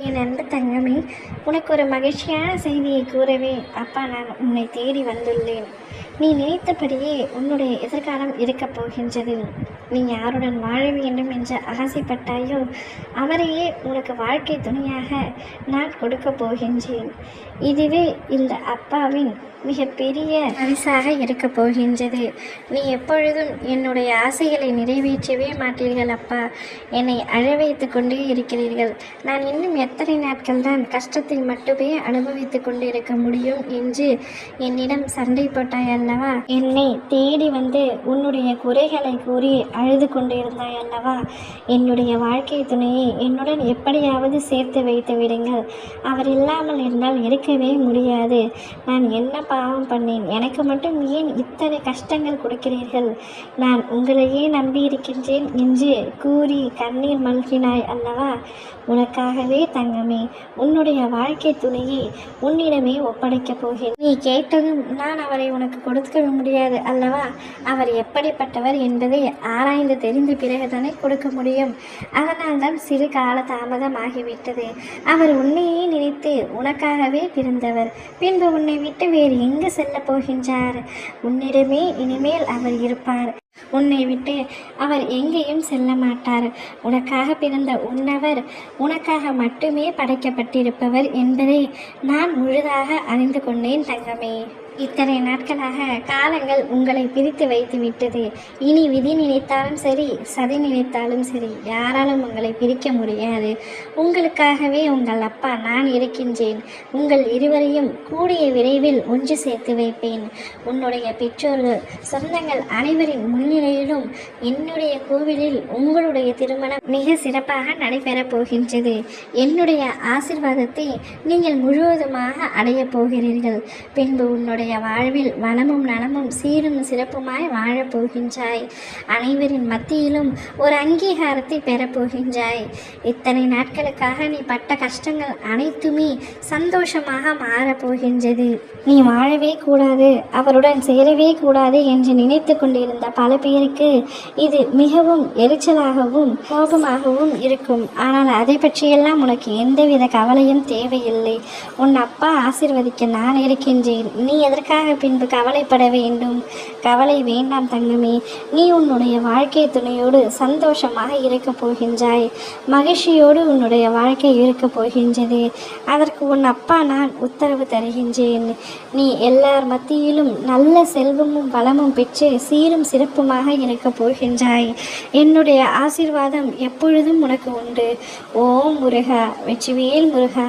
என் அன்பு தங்கமே, உனக்கு ஒரு மகிழ்ச்சியான செய்தியை கூறவே அப்பா நான் உன்னை தேடி வந்துள்ளேன். நீ நினைத்தபடியே உன்னுடைய எதிர்காலம் இருக்கப் போகின்றது. நீ யாருடன் வாழ வேண்டும் என்று ஆசைப்பட்டாயோ அவரையே உனக்கு வாழ்க்கை துணையாக நான் கொடுக்கப் போகின்றேன். இதுவே இந்த அப்பாவின் மிகப்பெரிய பரிசாக இருக்கப் போகின்றது. நீ எப்பொழுதும் என்னுடைய ஆசைகளை நிறைவேற்றவே மாட்டீர்கள் அப்பா. என்னை அழ வைத்து கொண்டே இருக்கிறீர்கள். நான் இன்னும் எத்தனை நாட்கள் தான் கஷ்டத்தை மட்டுமே அனுபவித்து கொண்டு இருக்க முடியும் என்று என்னிடம் சண்டை போட்டாய் அல்லவா? என்னை தேடி வந்து உன்னுடைய குறைகளை கூறி அழுது கொண்டிருந்தாய் அல்லவா? என்னுடைய வாழ்க்கை துணையை என்னுடன் எப்படியாவது சேர்த்து வைத்து விடுங்கள். அவர் இல்லாமல் என்னால் இருக்கவே முடியாது. நான் என்ன பாவம் பண்ணேன்? எனக்கு மட்டும் ஏன் இத்தனை கஷ்டங்கள் கொடுக்கிறீர்கள்? நான் உங்களையே நம்பியிருக்கின்றேன் என்று கூறி கண்ணீர் மல்கினாய் அல்லவா? உனக்காகவே தங்கமே, உன்னுடைய வாழ்க்கை துணையை உன்னிடமே ஒப்படைக்கப் போகிறேன். நீ கேட்டதும் நான் அவரை உனக்கு கொடுக்க முடியாது அல்லவா? அவர் எப்படிப்பட்டவர் என்பதை ஆராய்ந்து தெரிந்த பிறகுதானே கொடுக்க முடியும். அதனால்தான் சிறு கால தாமதமாகிவிட்டது. அவர் உன்னையே நினைத்து உனக்காகவே பிறந்தவர். பின்பு உன்னை விட்டு வேறு எங்கு செல்ல போகின்றார்? உன்னிடமே இனிமேல் அவர் இருப்பார். உன்னை விட்டு அவர் எங்கேயும் செல்ல மாட்டார். உனக்காக பிறந்த உன்னவர் உனக்காக மட்டுமே படைக்கப்பட்டிருப்பவர் என்பதை நான் முழுதாக அறிந்து கொண்டேன் தங்கமே. இத்தனை நாட்களாக காலங்கள் உங்களை பிரித்து வைத்து விட்டது. இனி விதி நினைத்தாலும் சரி, சதி நினைத்தாலும் சரி, யாராலும் உங்களை பிரிக்க முடியாது. உங்களுக்காகவே உங்கள் அப்பா நான் இருக்கின்றேன். உங்கள் இருவரையும் கூடிய விரைவில் ஒன்று சேர்த்து வைப்பேன். உன்னுடைய பெற்றோர்கள், சொந்தங்கள் அனைவரின் முன்னிலையிலும் என்னுடைய கோவிலில் உங்களுடைய திருமணம் மிக சிறப்பாக நடைபெறப் போகின்றது. என்னுடைய ஆசீர்வாதத்தை நீங்கள் முழுவதுமாக அடையப் போகிறீர்கள். பின்பு உன்னுடைய வாழ்வில் வளமும் நலமும் சீரும் சிறப்புமாய் வாழப் போகின்றாய். அனைவரின் மத்தியிலும் ஒரு அங்கீகாரத்தை பெறப்போகின்றாய். இத்தனை நாட்களுக்காக நீ பட்ட கஷ்டங்கள் அனைத்துமே சந்தோஷமாக மாறப்போகின்றது. நீ வாழவே கூடாது, அவருடன் சேரவே கூடாது என்று நினைத்து கொண்டிருந்த பல பேருக்கு இது மிகவும் எரிச்சலாகவும் கோபமாகவும் இருக்கும். ஆனால் அதை பற்றியெல்லாம் உனக்கு எந்தவித கவலையும் தேவையில்லை. உன் அப்பா ஆசீர்வதிக்க நான் இருக்கின்றேன். நீ எதற்காக பின்பு கவலைப்பட வேண்டும்? கவலை வேண்டாம் தங்கமே. நீ உன்னுடைய வாழ்க்கை துணையோடு சந்தோஷமாக இருக்கப் போகின்றாய். மகிழ்ச்சியோடு உன்னுடைய வாழ்க்கை இருக்கப் போகின்றது. அதற்கு உன் அப்பா நான் உத்தரவு தருகின்றேன். நீ எல்லார் மத்தியிலும் நல்ல செல்வமும் வளமும் பெற்று சீரும் சிறப்புமாக இருக்கப் போகின்றாய். என்னுடைய ஆசீர்வாதம் எப்பொழுதும் உனக்கு உண்டு. ஓம் முருகா, வெற்றிவேல் முருகா.